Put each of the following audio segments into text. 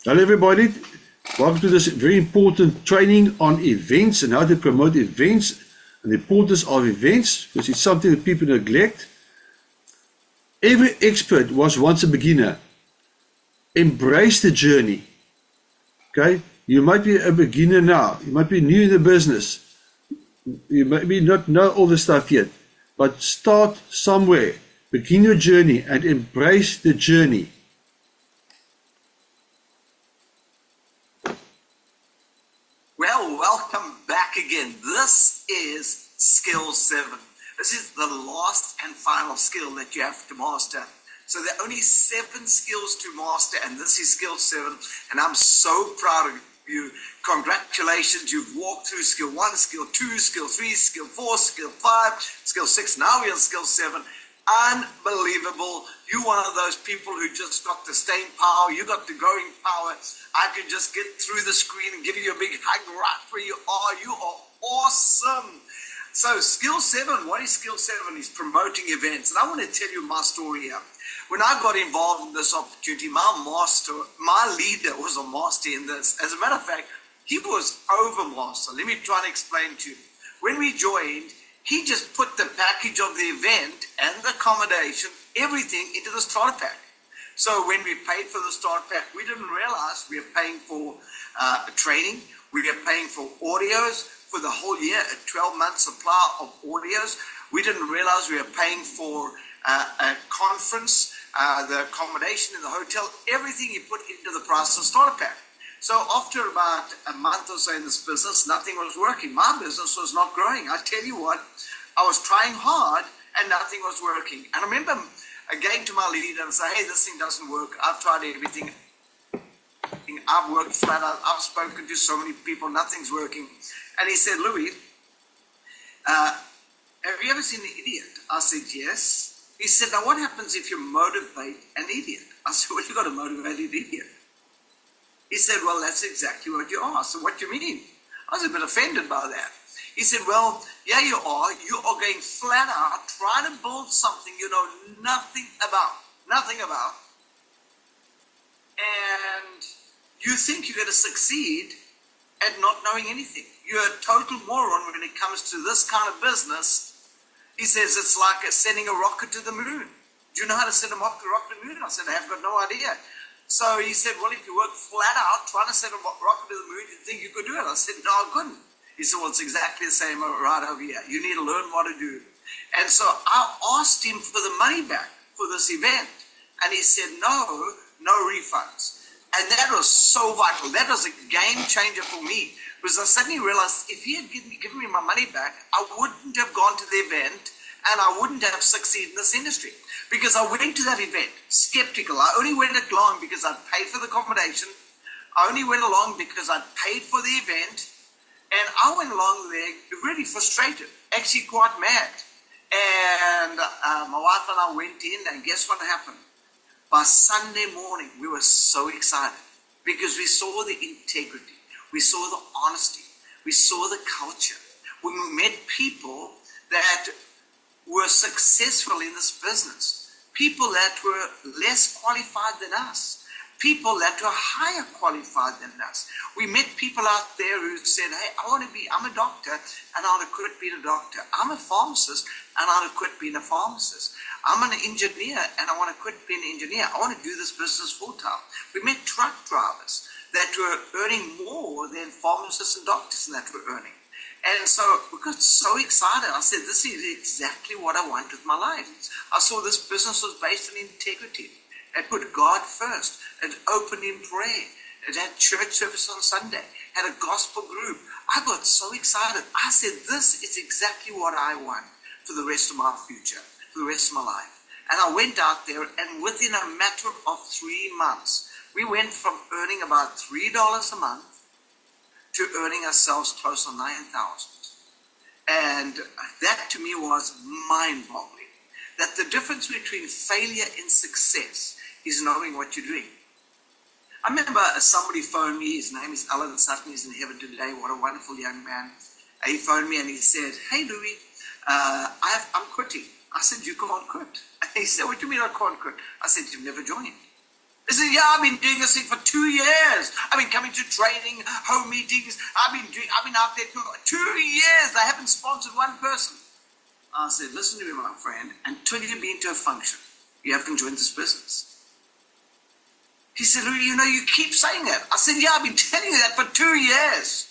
Hello everybody, welcome to this very important training on events and how to promote events and the importance of events, because it's something that people neglect. Every expert was once a beginner. Embrace the journey. Okay, you might be a beginner now, you might be new in the business, you maybe not know all the stuff yet, but start somewhere, begin your journey and embrace the journey. Well, welcome back again. This is Skill 7. This is the last and final skill that you have to master. So there are only 7 skills to master, and this is Skill 7, and I'm so proud of you. Congratulations, you've walked through Skill 1, Skill 2, Skill 3, Skill 4, Skill 5, Skill 6, now we're on Skill 7. Unbelievable. You're one of those people who just got the staying power, you got the growing power. I can just get through the screen and give you a big hug right where you are. You are awesome. So Skill 7, what is Skill 7? Is promoting events. And I want to tell you my story here. When I got involved in this opportunity, my leader was a master in this. As a matter of fact, he was over master. Let me try and explain to you. When we joined, he just put the package of the event and the accommodation, everything into the starter pack. So when we paid for the starter pack, we didn't realize we were paying for training, we were paying for audios for the whole year, a 12-month supply of audios. We didn't realize we were paying for a conference, the accommodation in the hotel, everything he put into the price of the starter pack. So after about a month or so in this business, nothing was working. My business was not growing. I tell you what, I was trying hard and nothing was working. And I remember going to my leader and say, hey, this thing doesn't work. I've tried everything. I've worked flat out. I've spoken to so many people. Nothing's working. And he said, Louis, have you ever seen an idiot? I said, yes. He said, now what happens if you motivate an idiot? I said, well, you've got to motivate an idiot. He said, well, that's exactly what you are. So what do you mean? I was a bit offended by that. He said, well, yeah, you are. You are going flat out, trying to build something you know nothing about. And you think you're going to succeed at not knowing anything. You're a total moron when it comes to this kind of business. He says, it's like sending a rocket to the moon. Do you know how to send a rocket to the moon? I said, I have got no idea. So he said, well, if you work flat out trying to send a rocket to the moon, you'd think you could do it. I said, no, I couldn't. He said, well, it's exactly the same right over here. You need to learn what to do. And so I asked him for the money back for this event. And he said, no refunds. And that was so vital. That was a game changer for me. Because I suddenly realized if he had given me my money back, I wouldn't have gone to the event and I wouldn't have succeeded in this industry. Because I went to that event skeptical. I only went along because I'd paid for the accommodation. I only went along because I'd paid for the event. And I went along there really frustrated, actually quite mad. And my wife and I went in, and guess what happened? By Sunday morning, we were so excited because we saw the integrity, we saw the honesty, we saw the culture. We met people that were successful in this business, people that were less qualified than us, people that were higher qualified than us. We met people out there who said, hey, I'm a doctor and I want to quit being a doctor. I'm a pharmacist and I want to quit being a pharmacist. I'm an engineer and I want to quit being an engineer. I want to do this business full time. We met truck drivers that were earning more than pharmacists and doctors that were earning. And so we got so excited. I said, this is exactly what I want with my life. I saw this business was based on integrity. It put God first. It opened in prayer. It had church service on Sunday. Had a gospel group. I got so excited. I said, this is exactly what I want for the rest of my future, for the rest of my life. And I went out there, and within a matter of 3 months, we went from earning about $3 a month to earning ourselves close to $9,000. And that to me was mind-boggling. That the difference between failure and success is knowing what you're doing. I remember somebody phoned me, his name is Alan Sutton, he's in heaven today, what a wonderful young man. He phoned me and he said, hey Louis, I'm quitting. I said, you can't quit. He said, what do you mean I can't quit? I said, you've never joined. He said, yeah, I've been doing this thing for 2 years. I've been coming to training, home meetings. I've been out there for 2 years. I haven't sponsored one person. I said, listen to me, my friend. Until you've been to a function, you haven't joined this business. He said, Louis, you know, you keep saying that. I said, yeah, I've been telling you that for 2 years.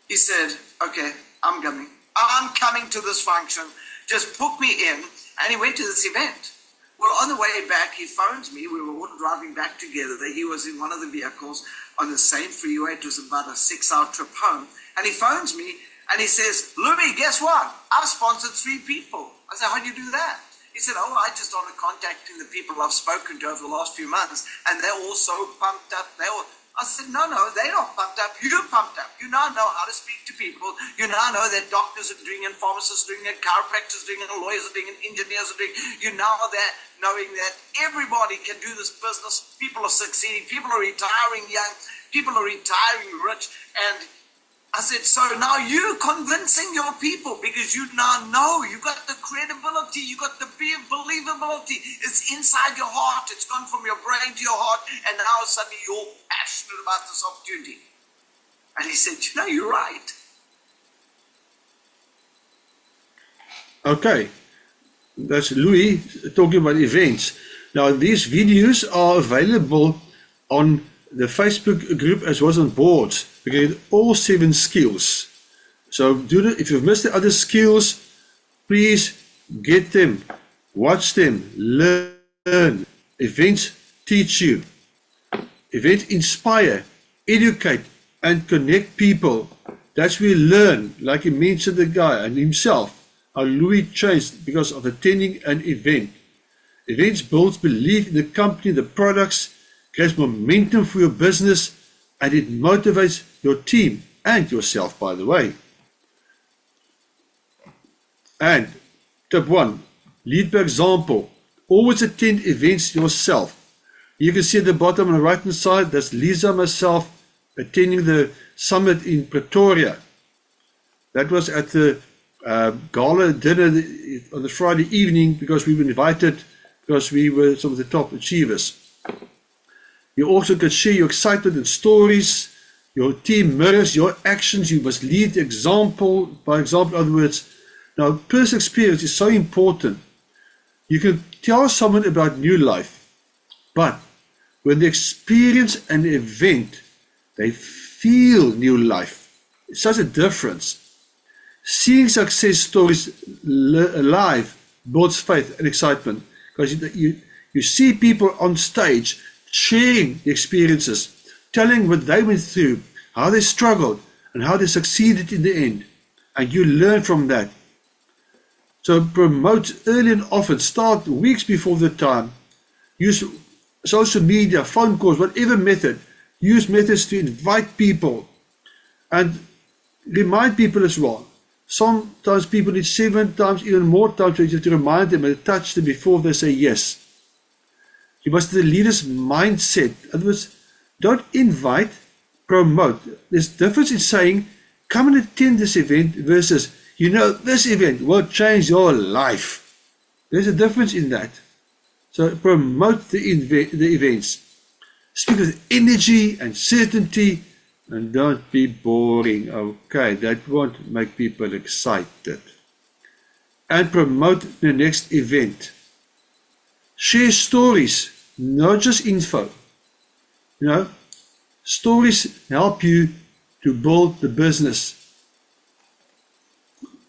He said, okay, I'm coming. I'm coming to this function. Just book me in. And he went to this event. Well, on the way back, he phones me. We were all driving back together. He was in one of the vehicles on the same freeway. It was about a 6-hour trip home. And he phones me and he says, Louis, guess what? I've sponsored 3 people. I said, how'd you do that? He said, oh, I just started contacting the people I've spoken to over the last few months, and they're all so pumped up. I said, no, they're not pumped up. You're pumped up. You now know how to speak to people. You now know that doctors are doing it, pharmacists are doing it, chiropractors are doing it, lawyers are doing it, engineers are doing it. You now are there knowing that everybody can do this business. People are succeeding. People are retiring young. People are retiring rich. And I said, so now you're convincing your people because you now know you got the credibility, you got the believability. It's inside your heart. It's gone from your brain to your heart. And now suddenly you're passionate about this opportunity. And he said, you know, you're right. Okay. That's Louis talking about events. Now, these videos are available on the Facebook group as well as on boards. We get all 7 skills. So if you've missed the other skills, please get them, watch them, learn. Events teach you. Events inspire, educate, and connect people. That's where you learn, like he mentioned the guy and himself, how Louis changed because of attending an event. Events builds belief in the company, the products, creates momentum for your business, and it motivates your team and yourself, by the way. And tip 1, lead by example. Always attend events yourself. You can see at the bottom on the right hand side, that's Lisa and myself attending the summit in Pretoria. That was at the gala dinner on the Friday evening because we were invited because we were some of the top achievers. You also can share your excitement and stories. Your team mirrors your actions. You must lead example by example. In other words, now personal experience is so important. You can tell someone about new life, but when they experience an event, they feel new life. It's such a difference. Seeing success stories live builds faith and excitement because you see people on stage sharing the experiences, telling what they went through, how they struggled, and how they succeeded in the end. And you learn from that. So promote early and often. Start weeks before the time. Use social media, phone calls, whatever method. Use methods to invite people. And remind people as well. Sometimes people need 7 times, even more times, so you have to remind them and touch them before they say yes. You must have the leader's mindset. In other words, don't invite, promote. There's a difference in saying, come and attend this event versus, you know, this event will change your life. There's a difference in that. So promote the events. Speak with energy and certainty and don't be boring. Okay, that won't make people excited. And promote the next event. Share stories, not just info. You know, stories help you to build the business.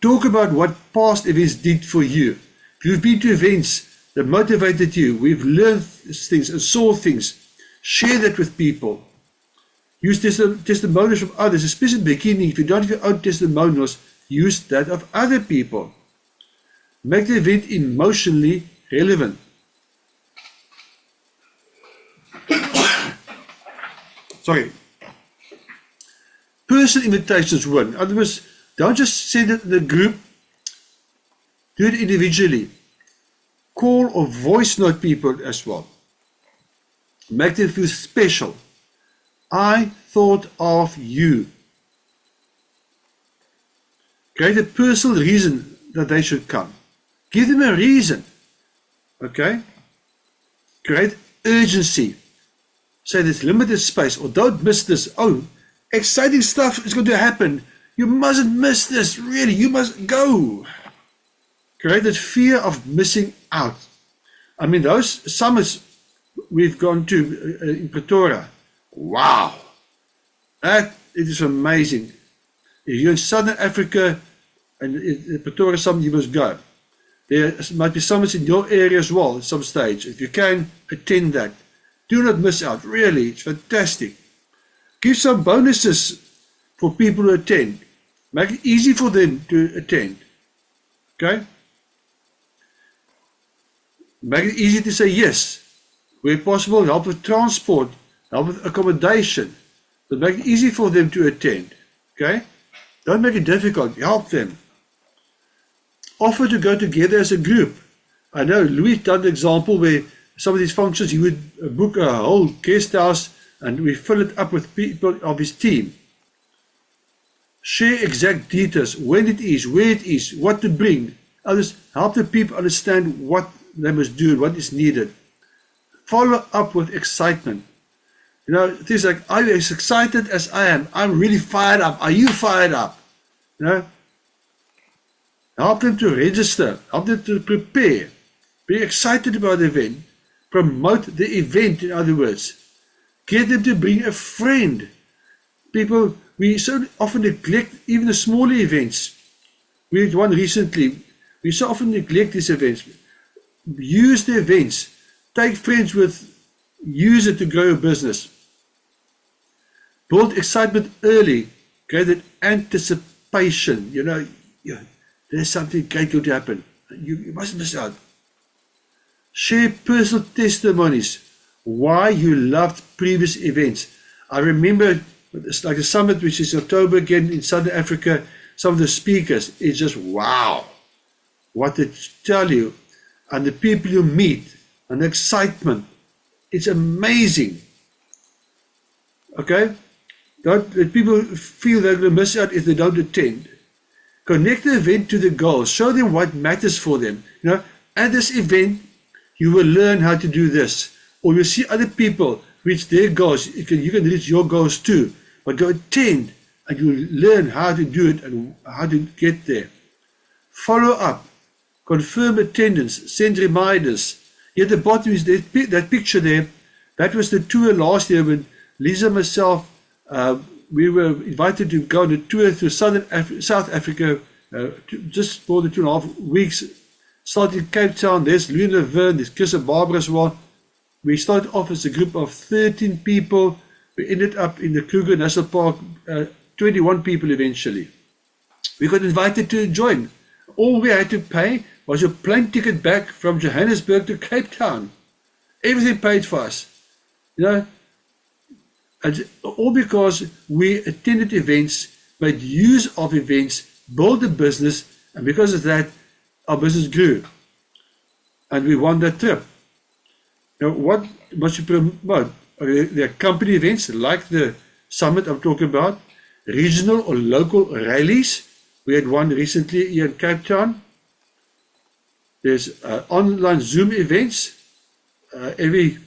Talk about what past events did for you. If you've been to events that motivated you, we've learned things and saw things, share that with people. Use testimonials from others, especially in the beginning. If you don't have your own testimonials, use that of other people. Make the event emotionally relevant. Sorry. Personal invitations win. In other words, don't just send it in the group. Do it individually. Call or voice note people as well. Make them feel special. I thought of you. Create a personal reason that they should come. Give them a reason. Okay? Create urgency. Say there's limited space, or don't miss this. Oh, exciting stuff is going to happen. You mustn't miss this, really. You must go. Create that fear of missing out. I mean, those summits we've gone to in Pretoria, wow. It is amazing. If you're in Southern Africa and in Pretoria summit, you must go. There might be summits in your area as well at some stage. If you can, attend that. Do not miss out. Really, it's fantastic. Give some bonuses for people to attend. Make it easy for them to attend. Okay? Make it easy to say yes. Where possible, help with transport, help with accommodation. But make it easy for them to attend. Okay? Don't make it difficult. Help them. Offer to go together as a group. I know Louis done the example where some of these functions he would book a whole guest house and we fill it up with people of his team. Share exact details, when it is, where it is, what to bring. Others help the people understand what they must do and what is needed. Follow up with excitement. You know, things like, are you as excited as I am? I'm really fired up. Are you fired up? You know, help them to register, help them to prepare, be excited about the event, promote the event, in other words. Get them to bring a friend. People, we so often neglect even the smaller events. We had one recently. We so often neglect these events. Use the events. Take friends with, use it to grow your business. Build excitement early. Create that anticipation. You know, there's something great going to happen. You mustn't miss out. Share personal testimonies. Why you loved previous events. I remember, it's like a summit which is October again in Southern Africa, some of the speakers, it's just wow. What they tell you, and the people you meet, and the excitement. It's amazing. Okay? Don't let people feel they're going to miss out if they don't attend. Connect the event to the goals. Show them what matters for them. You know, at this event, you will learn how to do this. Or you'll see other people reach their goals. You can reach your goals too. But go attend and you learn how to do it and how to get there. Follow up. Confirm attendance. Send reminders. Here at the bottom is that picture there. That was the tour last year when Lisa and myself, we were invited to go on a tour through South Africa just more than 2.5 weeks. Started in Cape Town. There's Louis Laverne, there's Chris and Barbara as well. We started off as a group of 13 people. We ended up in the Kruger National Park, 21 people eventually. We got invited to join. All we had to pay was a plane ticket back from Johannesburg to Cape Town. Everything paid for us. You know, and all because we attended events, made use of events, built a business, and because of that, our business grew. And we won that trip. Now, what must you promote? There are company events like the summit I'm talking about, regional or local rallies. We had one recently here in Cape Town. There's online Zoom events every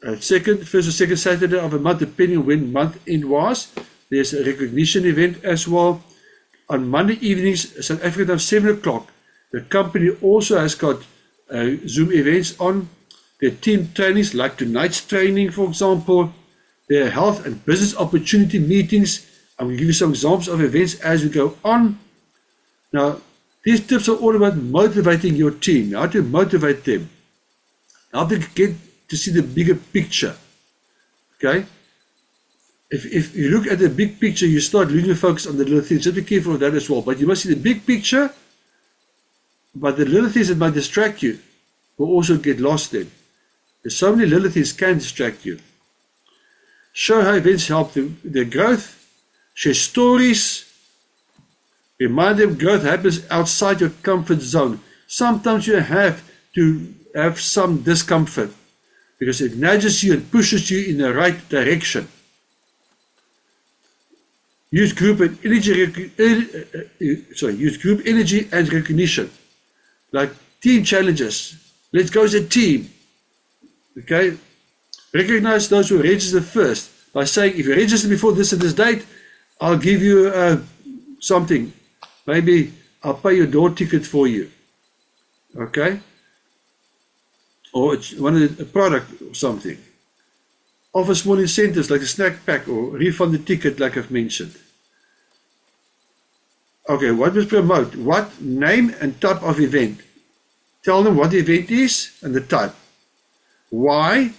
first or second Saturday of a month, depending on when month end was. There's a recognition event as well. On Monday evenings, South Africa time 7 o'clock. The company also has got Zoom events on. Their team trainings, like tonight's training, for example. Their health and business opportunity meetings. I'm going to give you some examples of events as we go on. Now, these tips are all about motivating your team, how to motivate them, how to get to see the bigger picture. Okay? If you look at the big picture, you start losing focus on the little things. So be careful of that as well. But you must see the big picture, but the little things that might distract you will also get lost in. There's so many little things can distract you. Show how events help their growth. Share stories. Remind them growth happens outside your comfort zone. Sometimes you have to have some discomfort because it nudges you and pushes you in the right direction. Use group energy and recognition. Like team challenges. Let's go as a team. Okay? Recognize those who register first by saying, if you register before this and this date, I'll give you something. Maybe I'll pay your door ticket for you. Okay? Or it's a product or something. Offer small incentives like a snack pack or refund the ticket like I've mentioned. Okay, what was promote? What name and type of event? Tell them what the event is and the type. Why?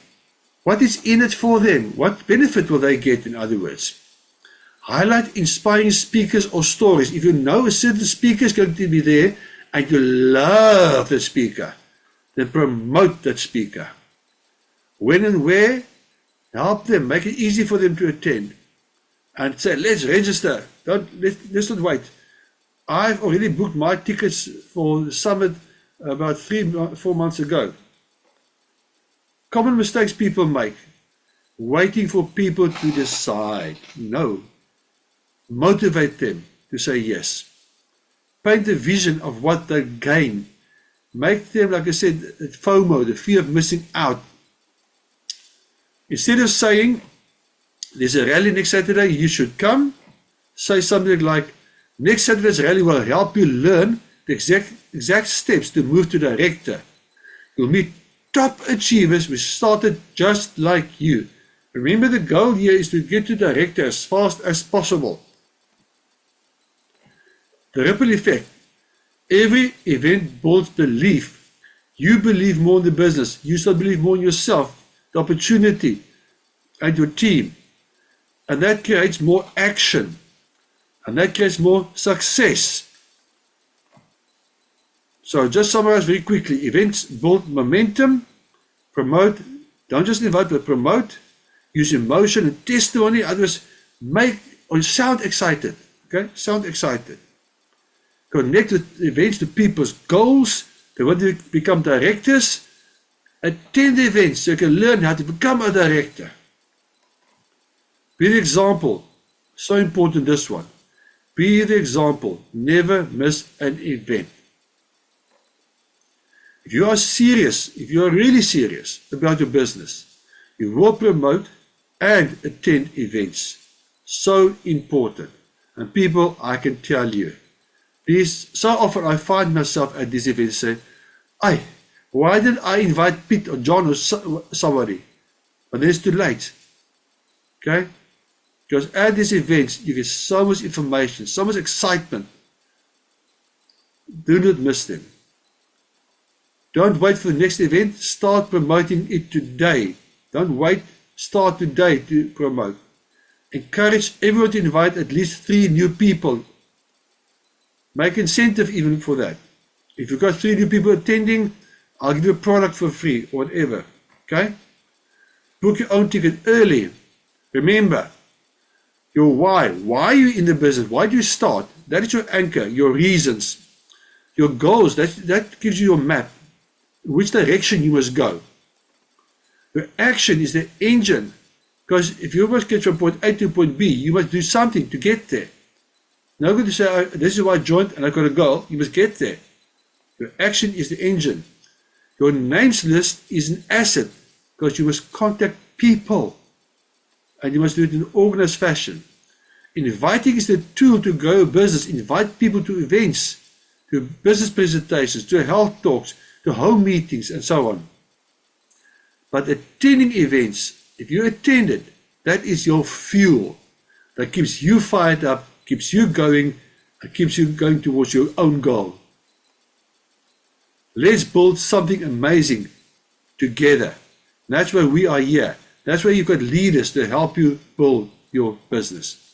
What is in it for them? What benefit will they get, in other words? Highlight inspiring speakers or stories. If you know a certain speaker is going to be there and you love the speaker, then promote that speaker. When and where? Help them. Make it easy for them to attend. And say, let's register. Let's not wait. I've already booked my tickets for the summit about 4 months ago. Common mistakes people make. Waiting for people to decide. No. Motivate them to say yes. Paint a vision of what they gain. Make them, like I said, FOMO, the fear of missing out. Instead of saying, there's a rally next Saturday, you should come, say something like, next Saturday's rally will help you learn the exact steps to move to director. You'll meet top achievers who started just like you. Remember, the goal here is to get to director as fast as possible. The ripple effect. Every event builds belief. You believe more in the business. You start believe more in yourself, the opportunity, and your team. And that creates more action. And that creates more success. So just summarize very quickly. Events build momentum, promote, don't just invite, but promote, use emotion and testimony, others make or sound excited. Okay, sound excited. Connect with events to people's goals. They want to become directors. Attend the events so you can learn how to become a director. Be the example. So important, this one. Be the example. Never miss an event. If you are serious, if you are really serious about your business, you will promote and attend events. So important. And people, I can tell you, so often I find myself at these events say, why did I invite Pete or John or somebody? But then it's too late. Okay? Because at these events, you get so much information, so much excitement. Do not miss them. Don't wait for the next event. Start promoting it today. Don't wait. Start today to promote. Encourage everyone to invite at least 3 new people. Make incentive even for that. If you've got 3 new people attending, I'll give you a product for free or whatever. Okay? Book your own ticket early. Remember, your why. Why are you in the business? Why do you start? That is your anchor, your reasons. Your goals, that gives you your map. Which direction you must go. Your action is the engine. Because if you must get from point A to point B, you must do something to get there. Now I'm going to say, this is why I joined and I've got a goal. You must get there. Your action is the engine. Your names list is an asset because you must contact people and you must do it in an organized fashion. Inviting is the tool to grow a business. Invite people to events, to business presentations, to health talks, to home meetings and so on. But attending events, if you attend it, that is your fuel that keeps you fired up, keeps you going, and keeps you going towards your own goal. Let's build something amazing together. That's why we are here. That's why you've got leaders to help you build your business.